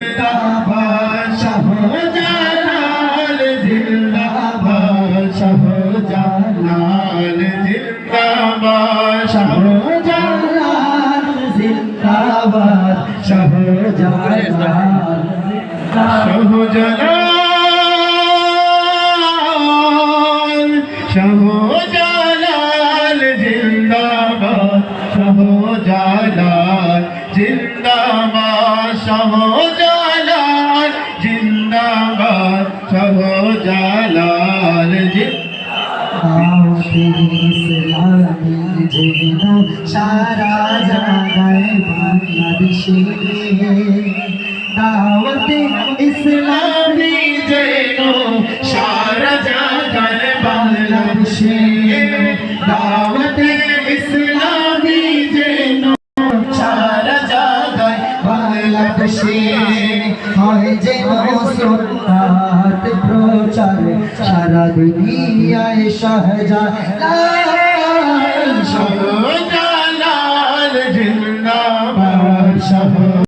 जिंदाबाद शाहजलाल जिंदाबाद शाहजलाल जिंदाबाद शाहजलाल जिंदाबाद शाहजलाल शाहजलाल जिंदाबाद शाहजलाल जिंदाबाद शाहजलाल जिंदाबाद शाहजलाल इस्लामी जेनो सारा জাগায় বাংলাদেশে দাওয়াতে ইসলামী যেনো সারা জাগায় বাংলাদেশে দাওয়াতে ইসলামী যেনো সারা জাগায় বাংলাদেশে হয় যেনো সুন্নাত প্রচার সারা দুনিয়ায় শাহজালাল